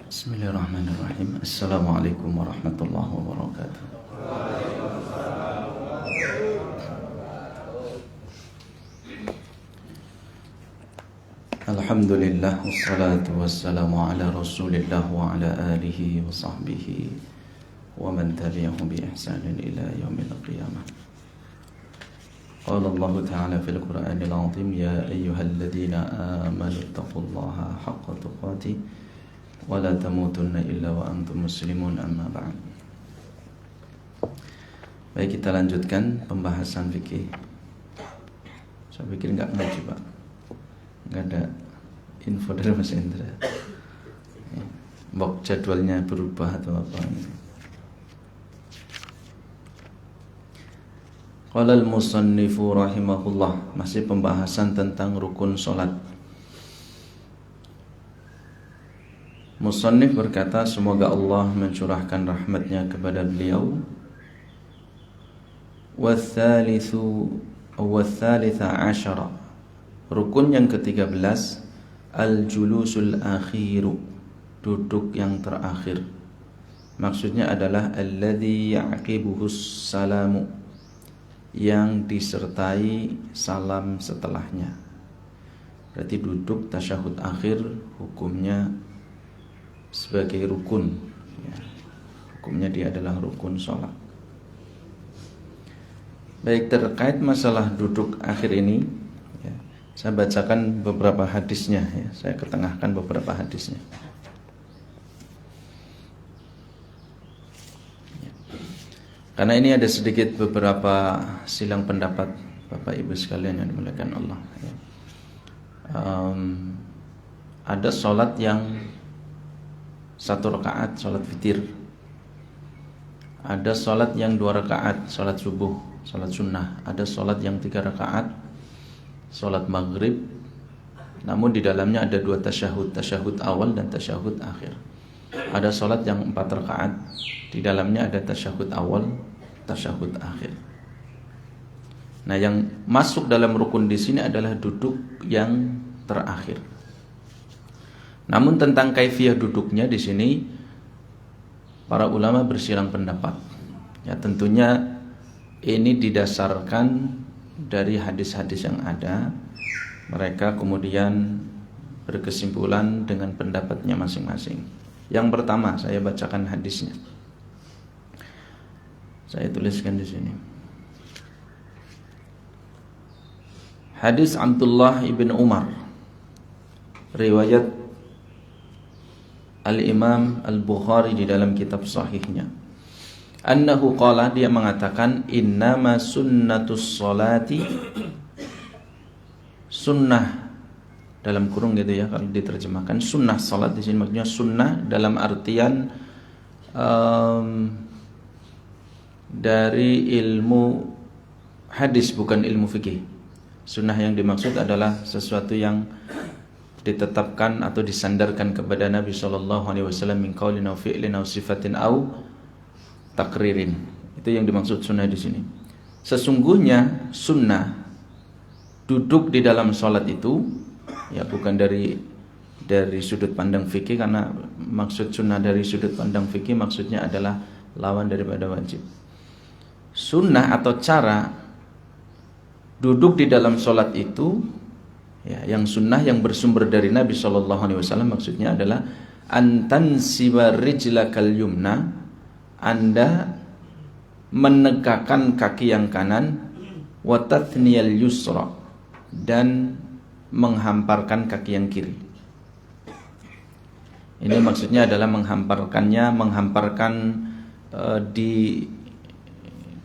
Bismillahirrahmanirrahim. Assalamualaikum warahmatullahi wabarakatuh. Alhamdulillah, wassalatu wassalamu ala rasulillah wa ala alihi wa sahbihi wa man tabi'ahum bi ihsanin ila yaumil qiyamah. Qala Allah ta'ala fil Qur'anil 'azim, ya ayyuhalladzina amanu taqullaha haqqa tuqatih wa la tamutunna illa wa antum muslimun, amma ba'd. Baik, kita lanjutkan pembahasan fikih. Saya pikir enggak ngaji, Pak. Enggak ada info dari Mas Indra. Bok jadwalnya berubah atau apa ini. Qala al-musannifu rahimahullah, masih pembahasan tentang rukun salat. Musannif berkata, semoga Allah mencurahkan rahmatnya kepada beliau. Wathalitha asyara, rukun yang ke-13, al-julusul akhiru, duduk yang terakhir. Maksudnya adalah alladzi yaqibuhus salamu, yang disertai salam setelahnya. Berarti duduk tasyahud akhir hukumnya sebagai rukun, ya. Hukumnya dia adalah rukun sholat. Baik, terkait masalah duduk akhir ini, ya, saya bacakan beberapa hadisnya, ya. Saya ketengahkan beberapa hadisnya. Karena ini ada sedikit beberapa silang pendapat Bapak Ibu sekalian yang dimuliakan Allah, ya. Ada sholat yang 1 rakaat, sholat witir. Ada sholat yang 2 rakaat, sholat subuh, sholat sunnah. Ada sholat yang 3 rakaat, sholat maghrib. Namun di dalamnya ada 2 tasyahud, tasyahud awal dan tasyahud akhir. Ada sholat yang 4 rakaat, di dalamnya ada tasyahud awal, tasyahud akhir. Nah, yang masuk dalam rukun di sini adalah duduk yang terakhir. Namun tentang kaifiyah duduknya di sini para ulama bersilang pendapat. Ya, tentunya ini didasarkan dari hadis-hadis yang ada. Mereka kemudian berkesimpulan dengan pendapatnya masing-masing. Yang pertama, saya bacakan hadisnya. Saya tuliskan di sini. Hadis Abdullah ibn Umar, riwayat Al-Imam Al-Bukhari di dalam kitab sahihnya. Annahu qala, dia mengatakan, innama sunnatus sholati, sunnah dalam kurung gitu ya kalau diterjemahkan, sunnah salat di sini maksudnya sunnah dalam artian dari ilmu hadis, bukan ilmu fikih. Sunnah yang dimaksud adalah sesuatu yang ditetapkan atau disandarkan kepada Nabi SAW min qaulin aw fi'lin aw sifatin aw takririn. Itu yang dimaksud sunnah di sini. Sesungguhnya sunnah duduk di dalam salat itu, ya, bukan dari sudut pandang fikih, karena maksud sunnah dari sudut pandang fikih maksudnya adalah lawan daripada wajib. Sunnah atau cara duduk di dalam salat itu, ya, yang sunnah yang bersumber dari Nabi SAW maksudnya adalah antansiba rijlakal yumna, Anda menegakkan kaki yang kanan, wa tathniyal yusra, dan menghamparkan kaki yang kiri. Ini maksudnya adalah menghamparkan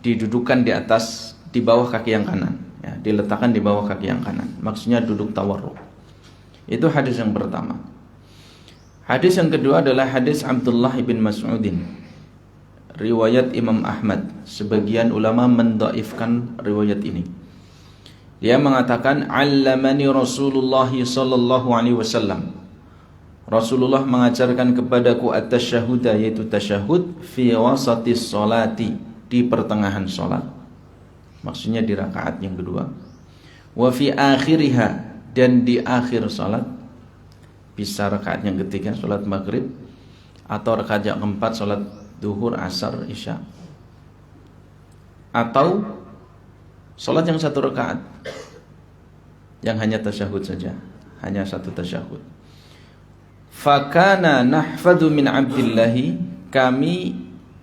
didudukan di atas, di bawah kaki yang kanan, ya, diletakkan di bawah kaki yang kanan. Maksudnya duduk tawarruk. Itu hadis yang pertama. Hadis yang kedua adalah hadis Abdullah bin Mas'udin, riwayat Imam Ahmad. Sebagian ulama mendhaifkan riwayat ini. Dia mengatakan, allamani Rasulullah sallallahu alaihi wasallam, Rasulullah mengajarkan kepadaku at-tasyahud, yaitu tasyahud, fi wasatis sholati, di pertengahan sholat, maksudnya di rakaat yang kedua. Wa fi akhiriha, dan di akhir salat, bisa rakaat yang ketiga salat maghrib atau rakaat yang keempat salat duhur, asar, isya, atau salat yang satu rakaat yang hanya tasyahud saja, hanya satu tasyahud. Fakana nahfadu min Abdillahi, kami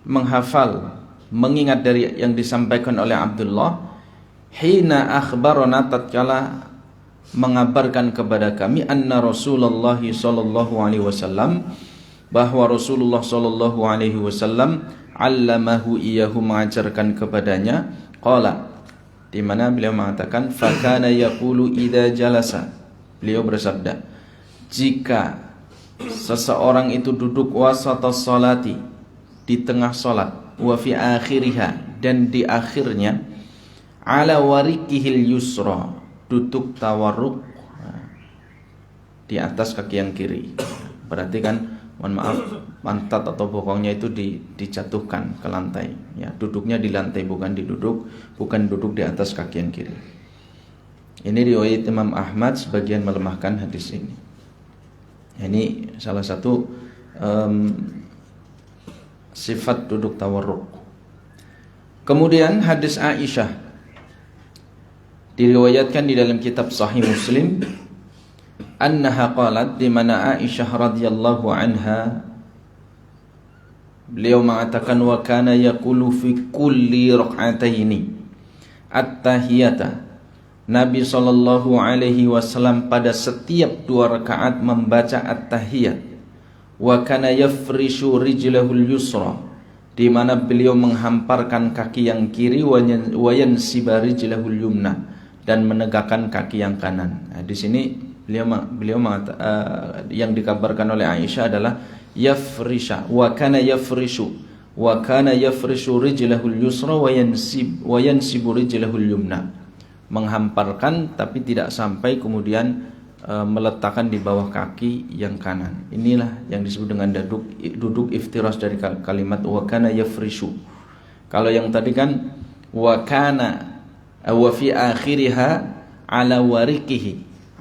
menghafal, mengingat dari yang disampaikan oleh Abdullah, hina akhbarana, tatkala mengabarkan kepada kami, anna Rasulullah sallallahu alaihi wasallam, bahwa Rasulullah sallallahu alaihi wasallam, allamahu iyahu, mengajarkan kepadanya, qala, di mana beliau mengatakan, fakana yaqulu idza jalasa, beliau bersabda, jika seseorang itu duduk wasatas salati, di tengah salat, wa fi akhiriha, dan di akhirnya, ala warikihil yusra, duduk tawarruk di atas kaki yang kiri. Berarti kan, mohon maaf, pantat atau bokongnya itu dijatuhkan ke lantai, ya, duduknya di lantai, bukan duduk di atas kaki yang kiri. Ini riwayat Imam Ahmad, sebagian melemahkan hadis ini. Ini salah satu sifat duduk tawarruk. Kemudian hadis Aisyah diriwayatkan di dalam kitab Sahih Muslim, annaha qalat, di mana Aisyah radhiyallahu anha, beliau mengatakan, wa kana yaqulu fi kulli rak'ataini at-tahiyata, Nabi sallallahu alaihi wasallam pada setiap 2 rakaat membaca at-tahiyat. Wa kana yafrishu rijlahul yusra, di mana beliau menghamparkan kaki yang kiri, wa yansiba rijlahul yumna, dan menegakkan kaki yang kanan. Nah, di sini beliau yang dikabarkan oleh Aisyah adalah yafrisha, wa kana yafrishu rijlahul yusra wa yansibu rijlahul yumna, menghamparkan tapi tidak sampai kemudian meletakkan di bawah kaki yang kanan. Inilah yang disebut dengan duduk iftirash dari kalimat wa kana yafrishu. Kalau yang tadi kan wa kana wa fi akhiriha ala warikihi,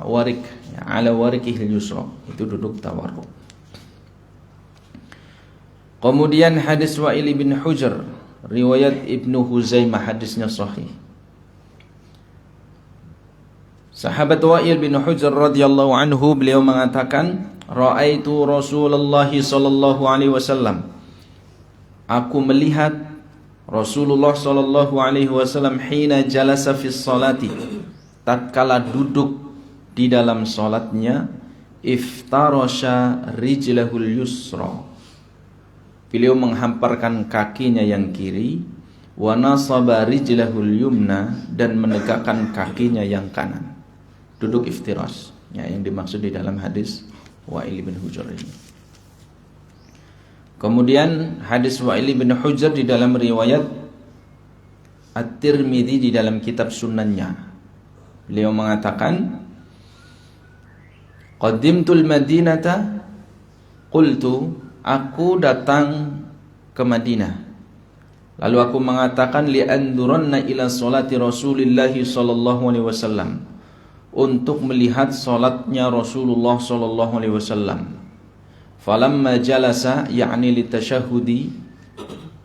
warik, ya, ala warikihi yusra, itu duduk tawarruk. Kemudian hadis Wa'il bin Hujr, riwayat Ibnu Huzaimah, hadisnya sahih. Sahabat Wa'il bin Hujr radhiyallahu anhu, beliau mengatakan, ra'aitu Rasulullah sallallahu alaihi wasallam, aku melihat Rasulullah sallallahu alaihi wasallam, hina jalasa fi sholati, tatkala duduk di dalam salatnya, iftarasha rijlahul yusra, beliau menghamparkan kakinya yang kiri, wa nasaba rijlahul yumna, dan menegakkan kakinya yang kanan. Duduk iftirash, ya, yang dimaksud di dalam hadis Wa'il bin Hujr ini. Kemudian hadis Wa'il bin Hujr di dalam riwayat At-Tirmidzi di dalam kitab sunannya, beliau mengatakan, qadimtul madinata, qultu, aku datang ke Madinah, lalu aku mengatakan, li'anduranna ila salati Rasulillahi sallallahu alaihi wasallam, untuk melihat salatnya Rasulullah sallallahu alaihi wasallam. Falamma jalasa, yakni litasyahudi,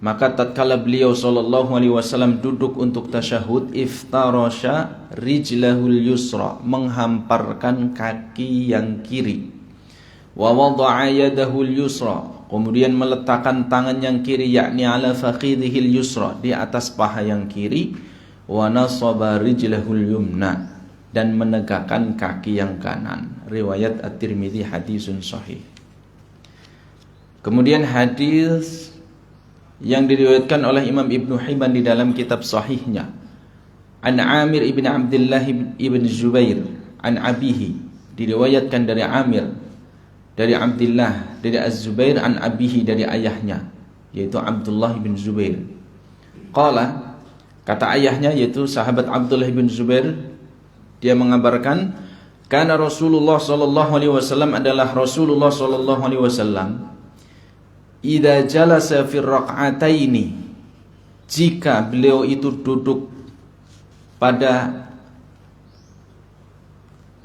maka tatkala beliau sallallahu alaihi wasallam duduk untuk tasyahud, iftarasha rijlahul yusra, menghamparkan kaki yang kiri, wa wada'a yadahul yusra, kemudian meletakkan tangan yang kiri, yakni ala fakhidhil yusra, di atas paha yang kiri, wa nasaba rijlahul yumna, dan menegakkan kaki yang kanan. Riwayat At-Tirmidzi, hadisun sahih. Kemudian hadis yang diriwayatkan oleh Imam Ibnu Hibban di dalam kitab sahihnya, an Amir ibn Abdullah ibn Zubair, an abihi, diriwayatkan dari Amir, dari Abdullah, dari Az-Zubair, an abihi, dari ayahnya, yaitu Abdullah bin Zubair. Qala, kata ayahnya, yaitu sahabat Abdullah bin Zubair, dia mengabarkan, karena Rasulullah sallallahu alaihi wasallam, adalah Rasulullah sallallahu alaihi wasallam, idza jalasa fi rak'ataini, jika beliau itu duduk pada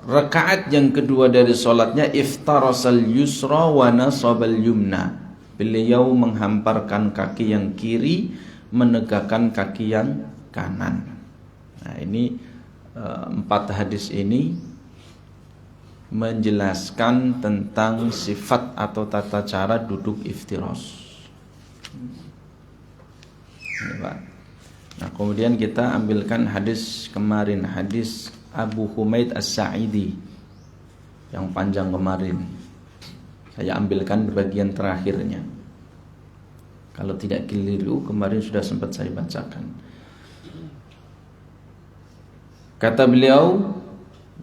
Rakaat yang kedua dari solatnya iftarasal yusra wa nasabal yumna. Beliau menghamparkan kaki yang kiri, menegakkan kaki yang kanan. Nah, ini 4 hadis ini menjelaskan tentang sifat atau tata cara duduk iftiras. Ini, Pak. Nah, kemudian kita ambilkan hadis kemarin, hadis Abu Humaid As-Sa'idi yang panjang kemarin. Saya ambilkan bagian terakhirnya. Kalau tidak keliru, kemarin sudah sempat saya bacakan. Kata beliau,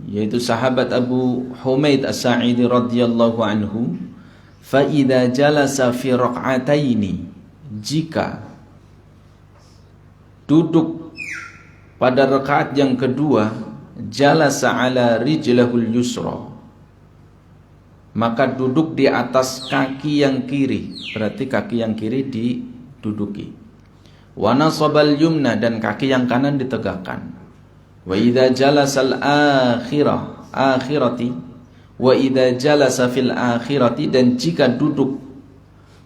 yaitu sahabat Abu Humaid As-Sa'idi radhiyallahu anhu, fa idza jalasa fi raq'ataini, jika duduk pada rakaat yang kedua, jalasa ala rijlahul yusra, maka duduk di atas kaki yang kiri, berarti kaki yang kiri diduduki. Wa nasabal yumna, dan kaki yang kanan ditegakkan. Wa idza jalasal akhirati, wa idza jalasa fil akhirati, dan jika duduk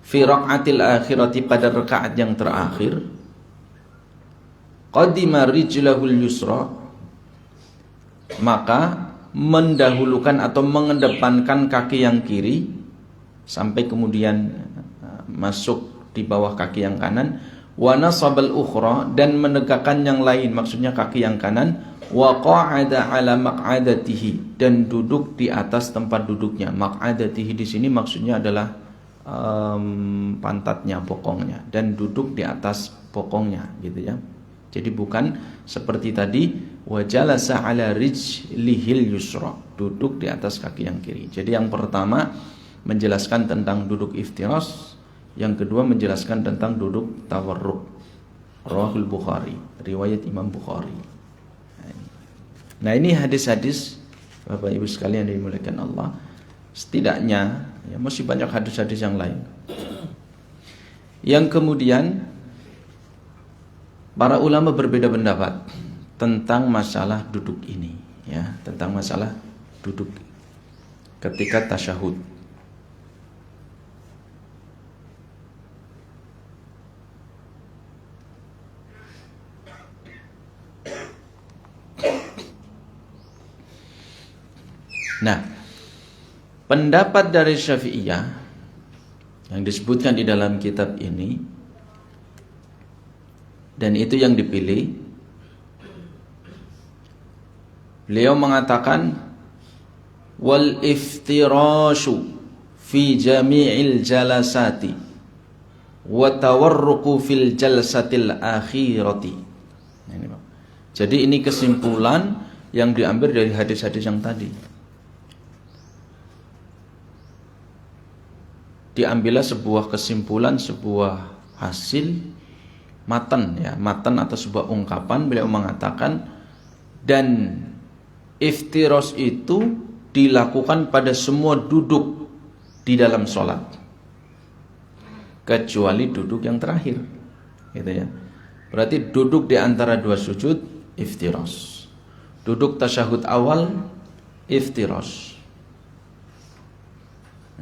fi raq'atil akhirati, pada rakaat yang terakhir, qadima rijlahul yusra, maka mendahulukan atau mengedepankan kaki yang kiri sampai kemudian masuk di bawah kaki yang kanan. Wa nasabal ukhra, dan menegakkan yang lain, maksudnya kaki yang kanan. Wa qa'ada ala maq'adatihi, dan duduk di atas tempat duduknya. Maq'adatihi di sini maksudnya adalah pantatnya, bokongnya, dan duduk di atas bokongnya, gitu ya. Jadi bukan seperti tadi wa jalasa ala rijlihil yusra, duduk di atas kaki yang kiri. Jadi yang pertama menjelaskan tentang duduk iftiras, yang kedua menjelaskan tentang duduk tawarruk. Rawahul Bukhari, riwayat Imam Bukhari. Nah, ini hadis-hadis Bapak Ibu sekalian yang dimuliakan Allah. Setidaknya ya, masih banyak hadis-hadis yang lain. Yang kemudian para ulama berbeda pendapat tentang masalah duduk ini, ya, tentang masalah duduk ketika tasyahud. Nah, pendapat dari Syafi'iyah yang disebutkan di dalam kitab ini, dan itu yang dipilih, beliau mengatakan wal iftirashu fi jami'il jalasati wa tawarruqu fil jalsatil akhirati. Jadi ini kesimpulan yang diambil dari hadis-hadis yang tadi. Diambillah sebuah kesimpulan, sebuah hasil matan, ya, matan atau sebuah ungkapan. Beliau mengatakan, dan iftiras itu dilakukan pada semua duduk di dalam sholat, kecuali duduk yang terakhir, gitu ya. Berarti duduk di antara dua sujud iftiras, duduk tasyahud awal iftiras.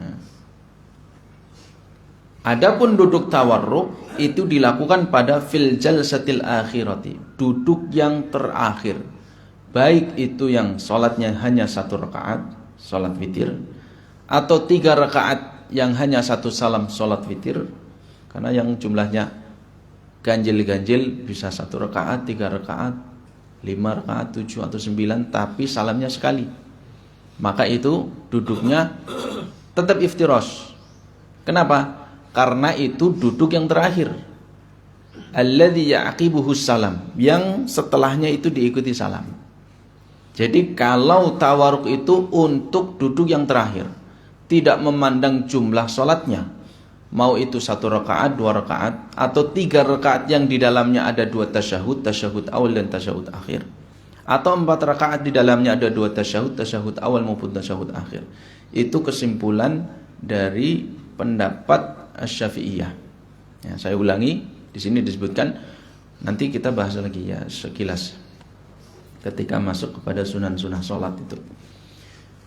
Nah, adapun duduk tawarruk itu dilakukan pada fil jalsatil akhirati, duduk yang terakhir, baik itu yang sholatnya hanya 1 rakaat, sholat witir, atau 3 rakaat yang hanya 1 salam, sholat witir. Karena yang jumlahnya ganjil-ganjil bisa 1 rakaat, 3 rakaat, 5 rakaat, 7 atau 9, tapi salamnya sekali, maka itu duduknya tetap iftiras. Kenapa? Karena itu duduk yang terakhir, alladzi yaqibuhu salam, yang setelahnya itu diikuti salam. Jadi kalau tawarruk itu untuk duduk yang terakhir, tidak memandang jumlah sholatnya, mau itu 1 rakaat, 2 rakaat, atau 3 rakaat yang di dalamnya ada 2 tasyahud, tasyahud awal dan tasyahud akhir, atau 4 rakaat di dalamnya ada 2 tasyahud, tasyahud awal maupun tasyahud akhir. Itu kesimpulan dari pendapat Asy-Syafi'iyah. Ya, saya ulangi, di sini disebutkan, nanti kita bahas lagi ya sekilas ketika masuk kepada sunan-sunnah sholat itu.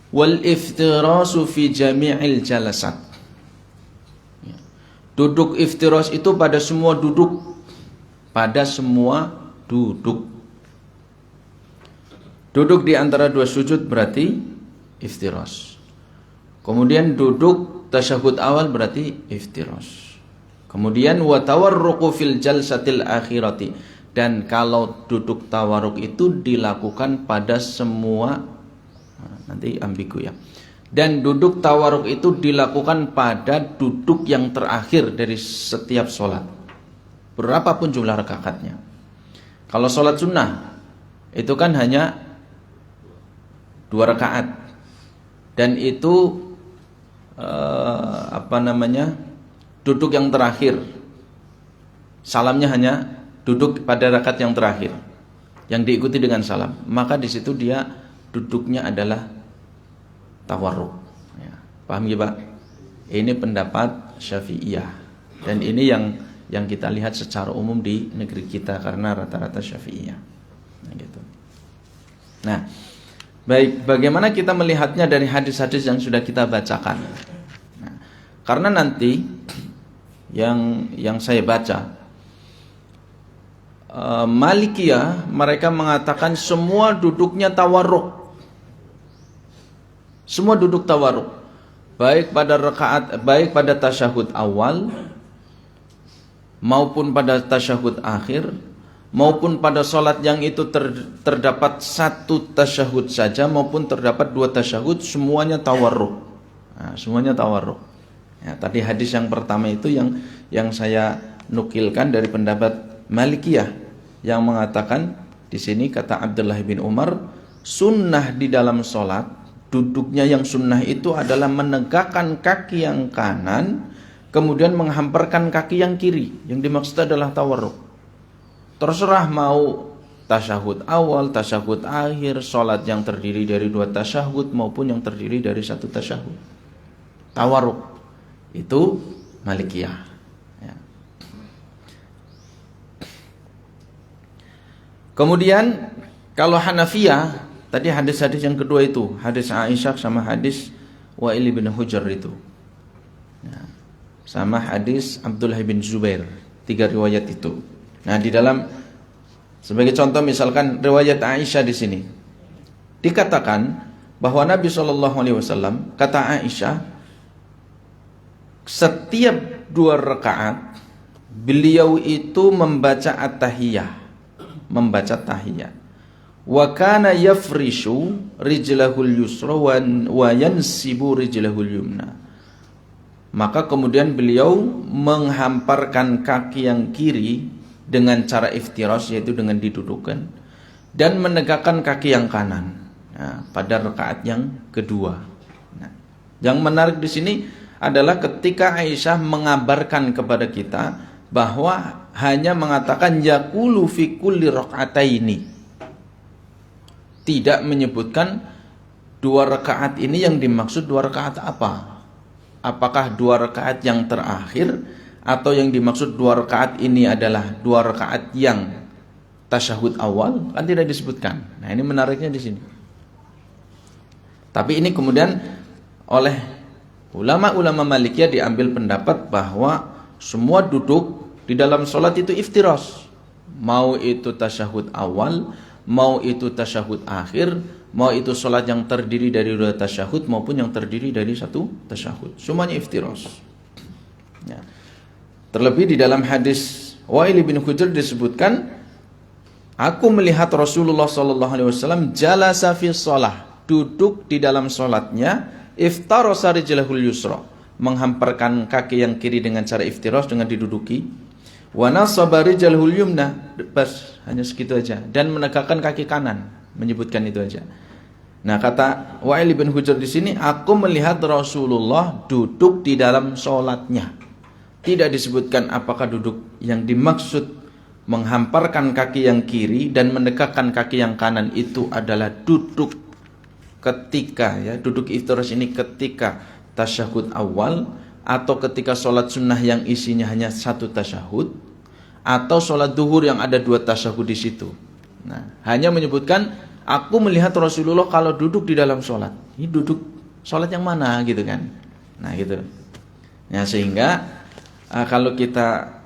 wal iftirasu fi jami'il jalasat. Duduk iftiras itu pada semua duduk, pada semua duduk. Duduk di antara dua sujud berarti iftiras. Kemudian duduk tasyahud awal berarti iftiras. Kemudian wa tawarruqu fil jalsatil akhirati, dan kalau duduk tawarruk itu dilakukan pada semua, nanti ambigu ya. Dan duduk tawarruk itu dilakukan pada duduk yang terakhir dari setiap sholat, berapapun jumlah rakaatnya. Kalau sholat sunnah itu kan hanya 2 rakaat, dan itu duduk yang terakhir, salamnya hanya duduk pada rakaat yang terakhir yang diikuti dengan salam, maka di situ dia duduknya adalah tawarruk ya. Paham ya Pak? Ini pendapat Syafi'iyah, dan ini yang kita lihat secara umum di negeri kita karena rata-rata Syafi'iyah. Nah, gitu. Nah, baik, bagaimana kita melihatnya dari hadis-hadis yang sudah kita bacakan? Nah, karena nanti yang saya baca, Malikiyah mereka mengatakan semua duduknya tawarruk, semua duduk tawarruk, baik pada tasyahud awal maupun pada tasyahud akhir, maupun pada sholat yang itu terdapat 1 tasyahud saja maupun terdapat 2 tasyahud, semuanya tawarruk. Nah, semuanya tawarruk. Ya, tadi hadis yang pertama itu yang saya nukilkan dari pendapat Malikiyah yang mengatakan di sini kata Abdullah bin Umar, sunnah di dalam sholat, duduknya yang sunnah itu adalah menegakkan kaki yang kanan kemudian menghamparkan kaki yang kiri. Yang dimaksud adalah tawarruk. Terserah mau tasyahud awal, tasyahud akhir, sholat yang terdiri dari 2 tasyahud maupun yang terdiri dari 1 tasyahud. Tawarruk itu Malikiyah. Ya. Kemudian kalau Hanafiyah, tadi hadis-hadis yang kedua itu, hadis Aisyah sama hadis Wa'il bin Hujr itu. Ya. Sama hadis Abdullah bin Zubair, 3 riwayat itu. Nah, di dalam sebagai contoh misalkan riwayat Aisyah di sini dikatakan bahwa Nabi SAW, kata Aisyah, setiap 2 rakaat beliau itu membaca at-tahiyah, membaca tahiyat. Wa kana yafrishu rijlahul yusra wa yansibu rijlahul yumna. Maka kemudian beliau menghamparkan kaki yang kiri dengan cara iftiras, yaitu dengan didudukkan, dan menegakkan kaki yang kanan. Nah, pada rakaat yang kedua. Nah, yang menarik di sini adalah ketika Aisyah mengabarkan kepada kita bahwa hanya mengatakan yaqulu fi kulli raka'ataini, tidak menyebutkan 2 rakaat ini yang dimaksud 2 rakaat apa. Apakah 2 rakaat yang terakhir atau yang dimaksud 2 rakaat ini adalah 2 rakaat yang tasyahud awal, kan tidak disebutkan. Nah, ini menariknya di sini. Tapi ini kemudian oleh ulama-ulama Malikiyah diambil pendapat bahwa semua duduk di dalam sholat itu iftiras, mau itu tasyahud awal, mau itu tasyahud akhir, mau itu sholat yang terdiri dari 2 tasyahud maupun yang terdiri dari 1 tasyahud, semuanya iftiras. Ya. Terlebih di dalam hadis Wa'il bin Hujr disebutkan, aku melihat Rasulullah SAW jalasa fi shalah, duduk di dalam sholatnya, iftarasa rijlahul yusra, menghamparkan kaki yang kiri dengan cara iftiras, dengan diduduki, wa nasaba rijlahul yumna, bas, hanya segitu aja, dan menegakkan kaki kanan, menyebutkan itu aja. Nah, kata Wa'il bin Hujr di sini, aku melihat Rasulullah duduk di dalam sholatnya. Tidak disebutkan apakah duduk yang dimaksud menghamparkan kaki yang kiri dan menegakkan kaki yang kanan itu adalah duduk ketika, ya, duduk iftiras ini ketika tasyahud awal, atau ketika sholat sunnah yang isinya hanya 1 tasyahud, atau sholat duhur yang ada 2 tasyahud di situ. Nah, hanya menyebutkan aku melihat Rasulullah kalau duduk di dalam sholat. Ini duduk sholat yang mana gitu kan. Nah gitu. Nah sehingga kalau kita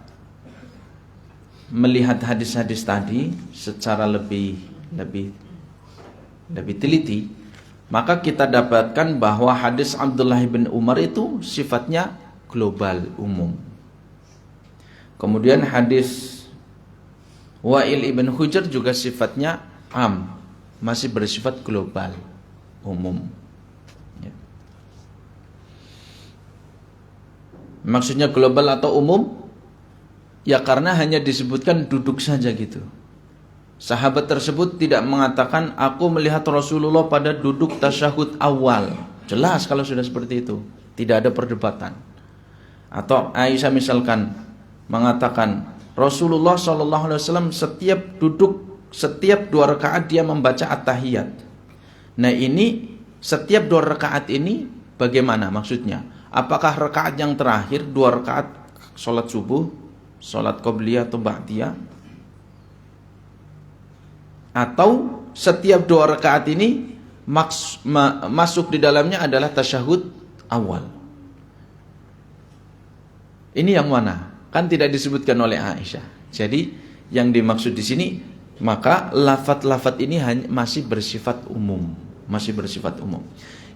melihat hadis-hadis tadi secara lebih teliti, maka kita dapatkan bahwa hadis Abdullah bin Umar itu sifatnya global, umum. Kemudian hadis Wa'il ibn Hujr juga sifatnya am, masih bersifat global, umum. Ya. Maksudnya global atau umum? Ya karena hanya disebutkan duduk saja gitu. Sahabat tersebut tidak mengatakan aku melihat Rasulullah pada duduk tasyahud awal. Jelas kalau sudah seperti itu, tidak ada perdebatan. Atau Aisyah misalkan mengatakan Rasulullah SAW setiap duduk, setiap 2 rakaat dia membaca at-tahiyat. Nah ini setiap 2 rakaat ini bagaimana maksudnya? Apakah rakaat yang terakhir 2 rakaat sholat subuh, sholat qobliyah atau ba'diyah? Atau setiap 2 rakaat ini masuk di dalamnya adalah tasyahud awal? Ini yang mana? Kan tidak disebutkan oleh Aisyah. Jadi yang dimaksud di sini, maka lafaz-lafaz ini masih bersifat umum,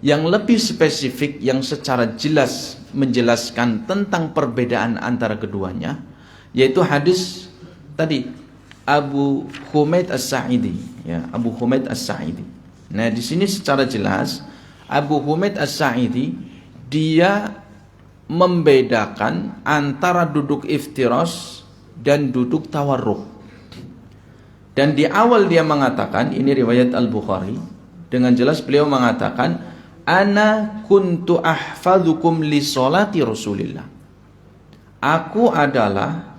Yang lebih spesifik, yang secara jelas menjelaskan tentang perbedaan antara keduanya, yaitu hadis tadi Abu Humaid As-Sa'idi, ya, Abu Humaid As-Sa'idi. Nah, di sini secara jelas Abu Humaid As-Sa'idi dia membedakan antara duduk iftiras dan duduk tawarruk. Dan di awal dia mengatakan, ini riwayat Al-Bukhari, dengan jelas beliau mengatakan, ana kuntu ahfadzukum li sholati Rasulillah. Aku adalah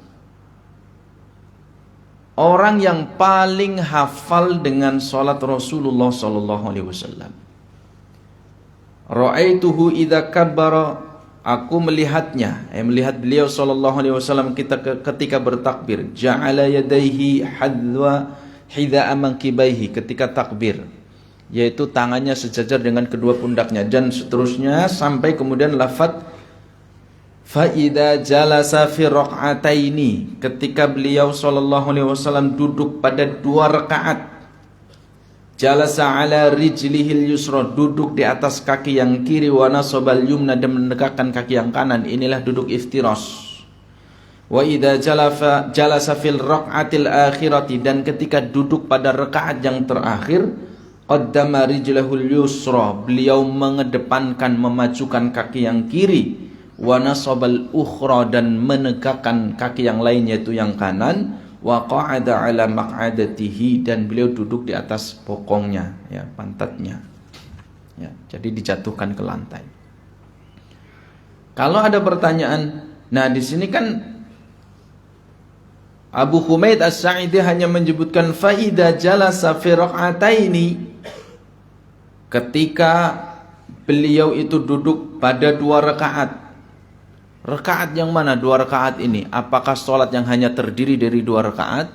orang yang paling hafal dengan salat Rasulullah sallallahu alaihi wasallam. Ra'aituhu idza kabbara, aku melihatnya, melihat beliau sallallahu alaihi wasallam ketika bertakbir, ja'ala yadayhi hadwa hidha'a mankibaihi, ketika takbir, yaitu tangannya sejajar dengan kedua pundaknya, dan seterusnya sampai kemudian lafaz fa idza jalasa fi raq'ataini, ketika beliau sallallahu alaihi wasallam duduk pada 2 rakaat, jalasa ala rijlihil yusra, duduk di atas kaki yang kiri, wa nasabal yumna, dan menegakkan kaki yang kanan, inilah duduk iftiras. Wa idza jalasa fil raq'atil akhirati, dan ketika duduk pada rakaat yang terakhir, qaddama rijlahul yusra, beliau mengedepankan, memajukan kaki yang kiri, wa nasabal ukhra, dan menegakkan kaki yang lain yaitu yang kanan, wa qa'ada ala maq'adatihi, dan beliau duduk di atas bokongnya, ya, pantatnya, ya, jadi dijatuhkan ke lantai. Kalau ada pertanyaan, nah di sini kan Abu Humaid As-Sa'idi hanya menyebutkan fa idza jalasa fi raq'ataini, ketika beliau itu duduk pada 2 rakaat. Rakaat yang mana 2 rakaat ini? Apakah sholat yang hanya terdiri dari 2 rakaat?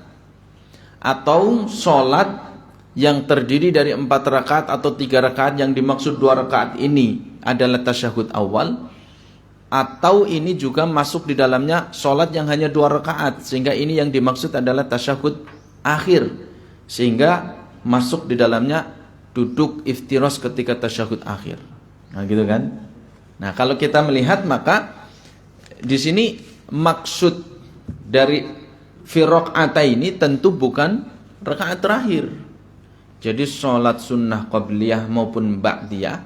Atau sholat yang terdiri dari 4 rakaat atau 3 rakaat, yang dimaksud 2 rakaat ini adalah tasyahud awal? Atau ini juga masuk di dalamnya sholat yang hanya 2 rakaat, sehingga ini yang dimaksud adalah tasyahud akhir, sehingga masuk di dalamnya duduk iftiras ketika tasyahud akhir. Nah gitu kan? Nah kalau kita melihat, maka di sini maksud dari fi raq'ataini tentu bukan rakaat terakhir. Jadi sholat sunnah qabliyah maupun ba'diyah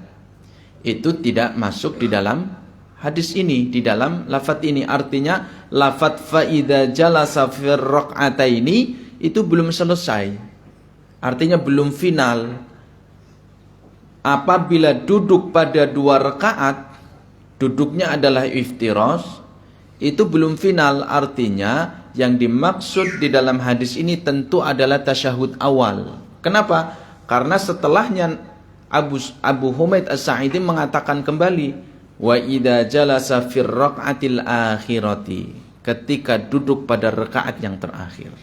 itu tidak masuk di dalam hadis ini, di dalam lafaz ini. Artinya lafaz fa idza jalasa fi raq'ataini itu belum selesai. Artinya belum final. Apabila duduk pada 2 rakaat, duduknya adalah iftiras, itu belum final. Artinya yang dimaksud di dalam hadis ini tentu adalah tasyahud awal. Kenapa? Karena setelahnya Abu Humaid As-Sa'idi mengatakan kembali, wa idza jalasa fir raq'atil akhirati, ketika duduk pada rakaat yang terakhir.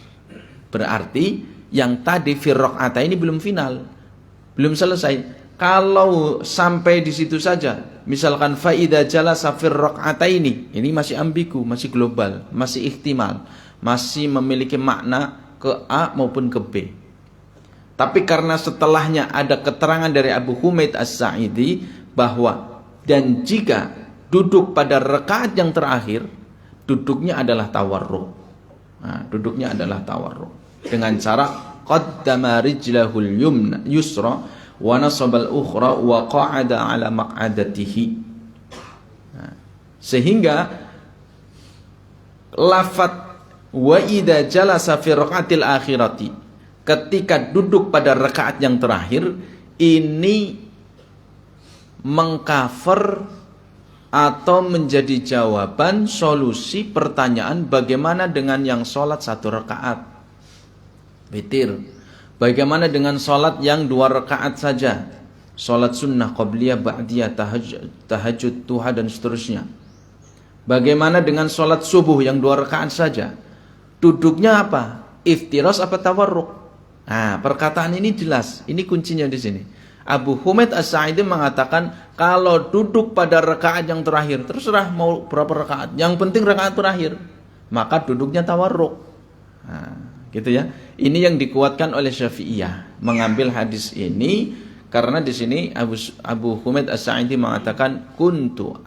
Berarti yang tadi fir raq'ata ini belum final, belum selesai. Kalau sampai di situ saja, misalkan faida jalasa fir raka'ataini, ini masih ambigu, masih global, masih ihtimal, masih memiliki makna ke A maupun ke B. Tapi karena setelahnya ada keterangan dari Abu Humaid As-Sa'idi bahwa dan jika duduk pada rakaat yang terakhir, duduknya adalah tawarruk. Nah, duduknya adalah tawarruk dengan cara qaddama rijlahul yusra wa nasabal ukhra wa qa'ada ala maq'adatihi. Nah, sehingga lafaz wa idza jalasa fi raqatil akhirati, ketika duduk pada rakaat yang terakhir, ini mengcover atau menjadi jawaban solusi pertanyaan bagaimana dengan yang sholat 1 rakaat witir. Bagaimana dengan sholat yang 2 rakaat saja? Sholat sunnah, qabliyah, ba'diyah, tahajud, duha dan seterusnya. Bagaimana dengan sholat subuh yang 2 rakaat saja? Duduknya apa? Iftiras apa tawarruk? Nah, perkataan ini jelas. Ini kuncinya di sini. Abu Humaid As-Sa'idi mengatakan kalau duduk pada rakaat yang terakhir, terserah mau berapa rakaat, yang penting rakaat terakhir, maka duduknya tawarruk. Nah, gitu ya. Ini yang dikuatkan oleh Syafi'iyah, mengambil hadis ini karena di sini Abu Humaid As-Sa'idi mengatakan kuntu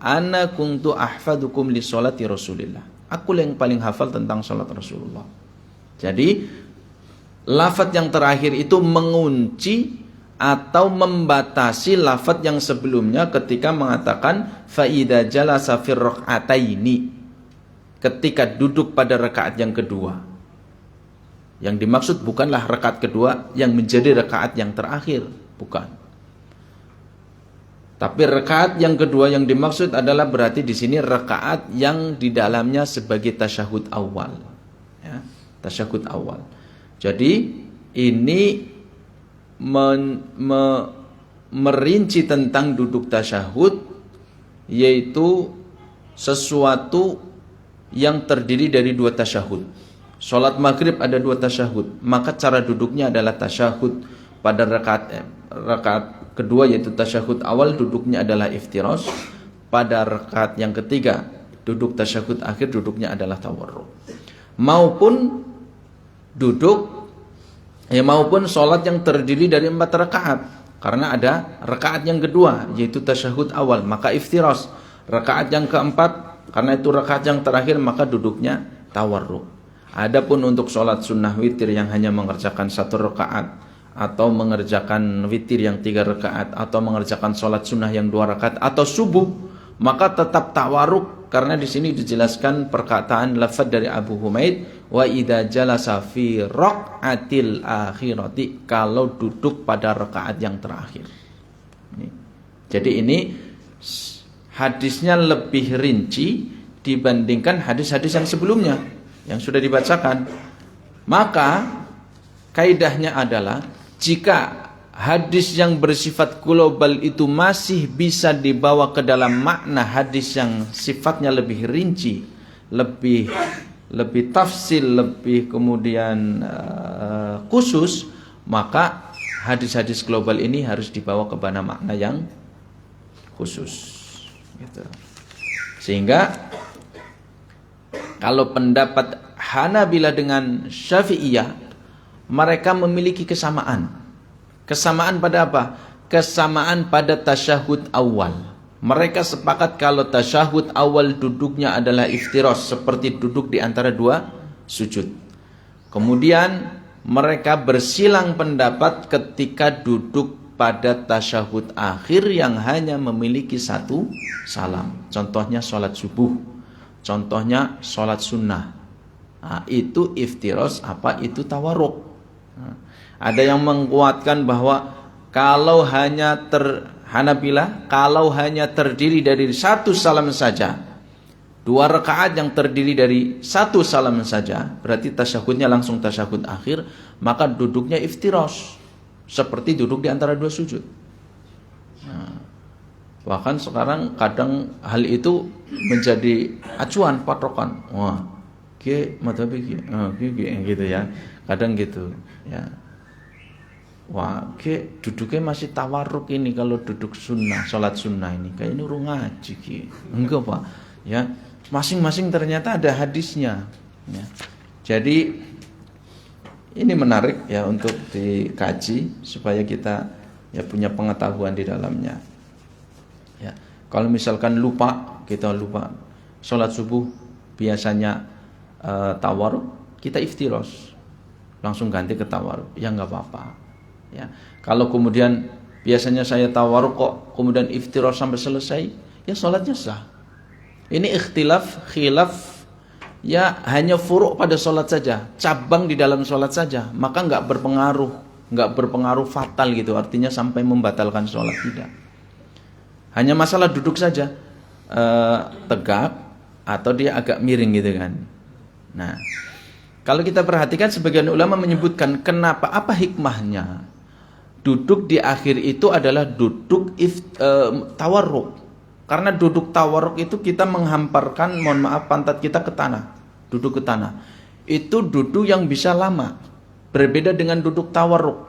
ahfadukum li sholati Rasulillah. Aku yang paling hafal tentang salat Rasulullah. Jadi lafaz yang terakhir itu mengunci atau membatasi lafaz yang sebelumnya ketika mengatakan fa idza jalasa fir rak'ataini, ketika duduk pada rakaat yang kedua. Yang dimaksud bukanlah rakaat kedua yang menjadi rakaat yang terakhir, bukan. Tapi rakaat yang kedua yang dimaksud adalah berarti di sini rakaat yang di dalamnya sebagai tasyahud awal, ya, tasyahud awal. Jadi ini merinci tentang duduk tasyahud, yaitu sesuatu yang terdiri dari 2 tasyahud. Salat maghrib ada 2 tasyahud, maka cara duduknya adalah tasyahud pada rakaat kedua yaitu tasyahud awal, duduknya adalah iftiras. Pada rakaat yang ketiga duduk tasyahud akhir, duduknya adalah tawarruk. Maupun salat yang terdiri dari 4 rakaat, karena ada rakaat yang kedua yaitu tasyahud awal, maka iftiras. Rakaat yang keempat, karena itu rakaat yang terakhir, maka duduknya tawarruk. Adapun untuk sholat sunnah witir yang hanya mengerjakan 1 rakaat, atau mengerjakan witir yang 3 rakaat, atau mengerjakan sholat sunnah yang 2 rakaat, atau subuh, maka tetap tawarruk, karena di sini dijelaskan perkataan lafaz dari Abu Humaid wa idza jalasa fi raqatil akhirati, kalau duduk pada rakaat yang terakhir. Jadi ini hadisnya lebih rinci dibandingkan hadis-hadis yang sebelumnya yang sudah dibacakan. Maka kaidahnya adalah jika hadis yang bersifat global itu masih bisa dibawa ke dalam makna hadis yang sifatnya lebih rinci, lebih tafsil, lebih kemudian khusus, maka hadis-hadis global ini harus dibawa kepada makna yang khusus, gitu. Sehingga kalau pendapat Hanabilah dengan Syafi'iyah, mereka memiliki kesamaan. Kesamaan pada apa? Kesamaan pada tasyahud awal. Mereka sepakat kalau tasyahud awal duduknya adalah iftiras, seperti duduk di antara 2 sujud. Kemudian mereka bersilang pendapat ketika duduk pada tasyahud akhir yang hanya memiliki 1 salam. Contohnya sholat subuh, contohnya sholat sunnah. Nah, itu iftiras apa itu tawarruk. Nah, ada yang menguatkan bahwa kalau hanya Hanabilah, kalau hanya terdiri dari 1 salam saja, 2 rakaat yang terdiri dari 1 salam saja, berarti tasyahudnya langsung tasyahud akhir, maka duduknya iftiras, seperti duduk di antara 2 sujud. Nah, bahkan sekarang kadang hal itu menjadi acuan, patokan. Wah, madhabi gitu ya, kadang gitu ya. Wah, duduknya masih tawarruk ini kalau duduk sunnah, sholat sunnah ini. Kayak ini urung ngaji ki. Enggak Pak. Ya, masing-masing ternyata ada hadisnya. Ya. Jadi ini menarik ya untuk dikaji supaya kita ya punya pengetahuan di dalamnya. Ya, kalau misalkan kita lupa sholat subuh biasanya tawarruk, kita iftiros, langsung ganti ke tawarruk, ya nggak apa-apa. Ya, kalau kemudian biasanya saya tawarruk kok kemudian iftiros sampai selesai, ya sholatnya sah. Ini khilaf ya hanya furu' pada sholat saja, cabang di dalam sholat saja, maka nggak berpengaruh fatal gitu, artinya sampai membatalkan sholat, tidak. Hanya masalah duduk saja, tegak atau dia agak miring gitu kan. Nah, kalau kita perhatikan sebagian ulama menyebutkan kenapa, apa hikmahnya duduk di akhir itu adalah duduk tawarruk. Karena duduk tawarruk itu kita menghamparkan, pantat kita ke tanah, duduk ke tanah. Itu duduk yang bisa lama. Berbeda dengan duduk tawarruk.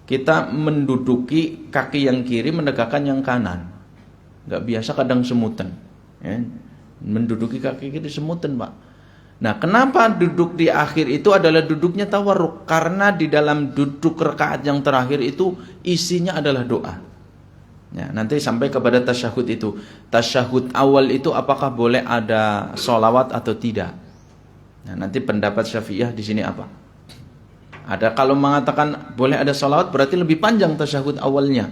Kita menduduki kaki yang kiri, menegakkan yang kanan. Gak biasa kadang semutan. Ya. Menduduki kaki kiri semutan Pak. Nah, kenapa duduk di akhir itu adalah duduknya tawarruk? Karena di dalam duduk rakaat yang terakhir itu isinya adalah doa. Ya, nanti sampai kepada tasyahud itu. Tasyahud awal itu apakah boleh ada sholawat atau tidak? Nah, nanti pendapat Syafi'iyah di sini apa? Ada kalau mengatakan boleh ada sholawat berarti lebih panjang tasyahud awalnya.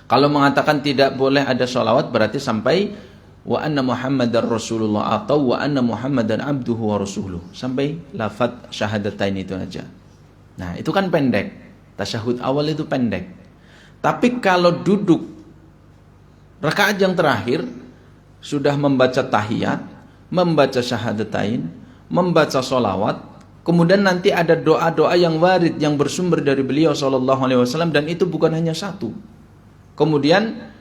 Kalau mengatakan tidak boleh ada sholawat berarti sampai wa anna Muhammadar Rasulullah atau wa anna Muhammadan abduhu wa rasuluh, sampai lafaz syahadatain itu aja. Nah, itu kan pendek. Tasyahud awal itu pendek. Tapi kalau duduk rakaat yang terakhir sudah membaca tahiyat, membaca syahadatain, membaca sholawat, kemudian nanti ada doa-doa yang warid yang bersumber dari beliau sallallahu alaihi wasallam, dan itu bukan hanya satu. Kemudian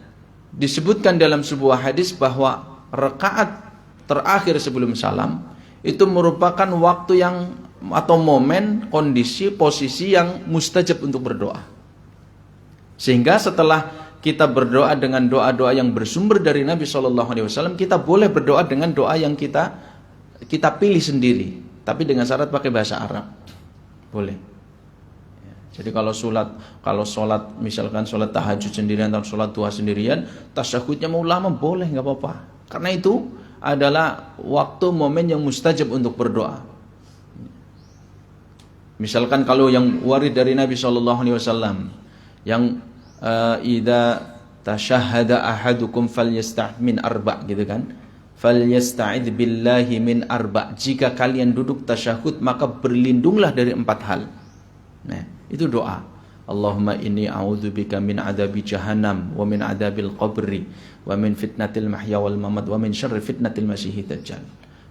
disebutkan dalam sebuah hadis bahwa rakaat terakhir sebelum salam itu merupakan waktu yang atau momen, kondisi, posisi yang mustajab untuk berdoa. Sehingga setelah kita berdoa dengan doa-doa yang bersumber dari Nabi SAW, kita boleh berdoa dengan doa yang kita pilih sendiri, tapi dengan syarat pakai bahasa Arab. Boleh. Jadi kalau sholat misalkan sholat tahajud sendirian atau sholat duha sendirian, tasyahudnya mau lama boleh, nggak apa-apa. Karena itu adalah waktu momen yang mustajab untuk berdoa. Misalkan kalau yang warid dari Nabi SAW, yang idza tasyahhada ahadukum falyasta'id min arba' gitu kan. Falyasta'id billahi min arba'. Jika kalian duduk tasyahud maka berlindunglah dari 4 hal. Nah, itu doa. Allahumma inni a'udzubika min adabi jahannam wa min adabil qabri wa min fitnatil mahya wal mamat wa min syarri fitnatil masiihid dajjal.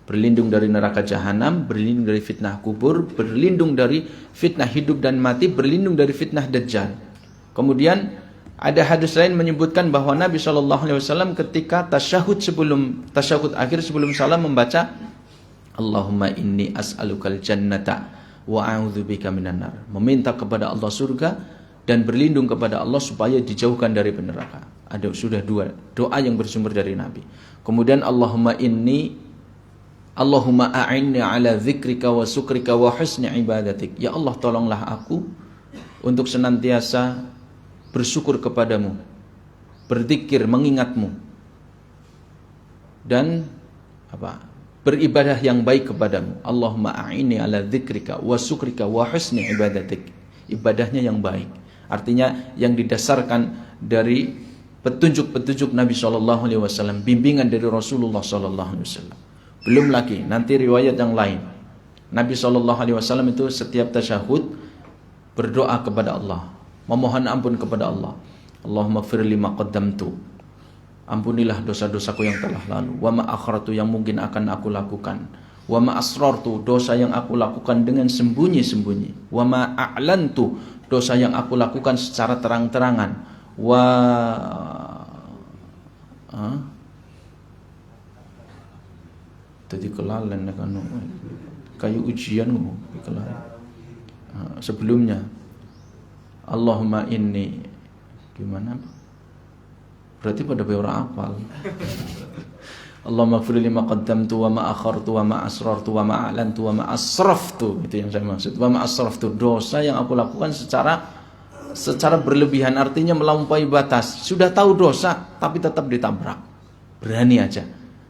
Berlindung dari neraka jahanam, berlindung dari fitnah kubur, berlindung dari fitnah hidup dan mati, berlindung dari fitnah dajjal. Kemudian ada hadis lain menyebutkan bahwa Nabi SAW ketika tasyahud akhir sebelum salam membaca Allahumma inni as'alukal jannata wa a'udzubika minan nar, meminta kepada Allah surga dan berlindung kepada Allah supaya dijauhkan dari neraka. Ada sudah 2 doa yang bersumber dari Nabi. Kemudian Allahumma a'inni ala dzikrika wa syukrika wa husni ibadatik. Ya Allah, tolonglah aku untuk senantiasa bersyukur kepadamu, berzikir, mengingatmu, dan beribadah yang baik kepadamu. Allahumma a'inni ala dzikrika wa syukrika wa husni ibadatik. Ibadahnya yang baik, artinya yang didasarkan dari petunjuk-petunjuk Nabi SAW, bimbingan dari Rasulullah SAW. Belum lagi nanti riwayat yang lain, Nabi SAW itu setiap tasyahud berdoa kepada Allah, memohon ampun kepada Allah. Allahumma firli ma qaddamtu, ampunilah dosa-dosaku yang telah lalu, wa ma akhartu, yang mungkin akan aku lakukan, wa ma asrartu, dosa yang aku lakukan dengan sembunyi-sembunyi, wa ma a'lantu, dosa yang aku lakukan secara terang-terangan, wa tadi kelalen kan kayu ujian sebelumnya Allahumma inni gimana? Berarti pada beora apal. Allahumma ighfir li ma qaddamtu wa ma akhartu wa ma asrartu wa ma a'lantu wa ma asraftu. Itu yang saya maksud. Wa ma asraftu, dosa yang aku lakukan secara berlebihan, artinya melampaui batas. Sudah tahu dosa tapi tetap ditabrak. Berani aja.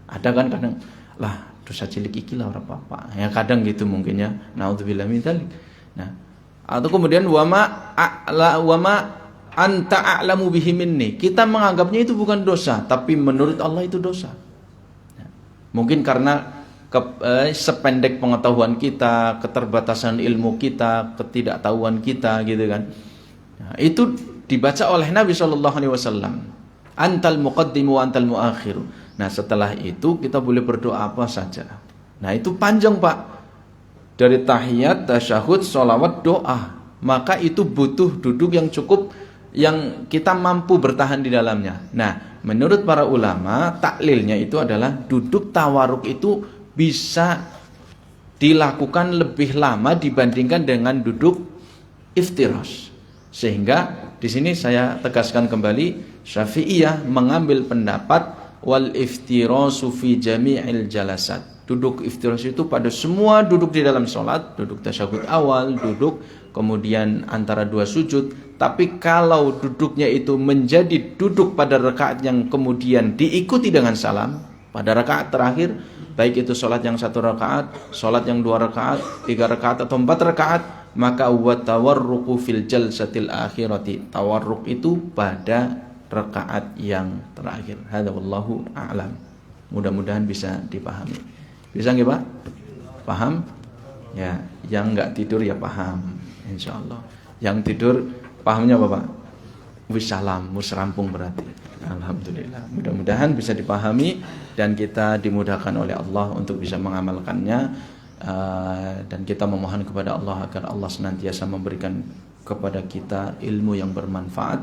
Ada kan kadang, lah dosa cilik iki lah ora apa-apa. Ya kadang gitu mungkin ya. Naudzubillah min dzalik. Nah, atau kemudian wa ma anta a'lamu bihi minni. Kita menganggapnya itu bukan dosa, tapi menurut Allah itu dosa. Mungkin karena sependek pengetahuan kita, keterbatasan ilmu kita, ketidaktahuan kita gitu kan. Nah, itu dibaca oleh Nabi SAW. Antal muqaddimu wa antal muakhiru. Nah, setelah itu kita boleh berdoa apa saja. Nah, itu panjang Pak. Dari tahiyat, tasyahud, sholawat, doa. Maka itu butuh duduk yang cukup, yang kita mampu bertahan di dalamnya. Nah, menurut para ulama, taklilnya itu adalah duduk tawaruk itu bisa dilakukan lebih lama dibandingkan dengan duduk iftirash. Sehingga di sini saya tegaskan kembali, Syafi'iyah mengambil pendapat wal iftirasu fi jami'il jalasat. Duduk iftirash itu pada semua duduk di dalam sholat, duduk tasyahud awal, duduk kemudian antara dua sujud. Tapi kalau duduknya itu menjadi duduk pada rakaat yang kemudian diikuti dengan salam pada rakaat terakhir, baik itu sholat yang 1 rakaat, sholat yang 2 rakaat, 3 rakaat atau 4 rakaat, maka watawarruku fil jalsatil akhirati. Tawarruk itu pada rakaat yang terakhir. Hadza wallahu a'lam. Mudah-mudahan bisa dipahami. Bisa nggih Pak? Paham? Ya, yang enggak tidur ya paham, insyaallah. Yang tidur pahamnya apa Pak? Wis salam, mus rampung berarti. Alhamdulillah. Mudah-mudahan bisa dipahami dan kita dimudahkan oleh Allah untuk bisa mengamalkannya, dan kita memohon kepada Allah agar Allah senantiasa memberikan kepada kita ilmu yang bermanfaat,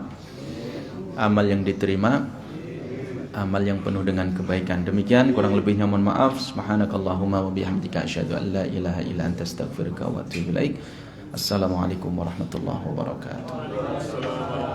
amal yang diterima, amal yang penuh dengan kebaikan. Demikian, kurang lebihnya mohon maaf. Subhanakallahumma wa bihamdika asyhadu an la ilaha illa anta astaghfiruka wa atubu ilaik. Assalamualaikum warahmatullahi wabarakatuh.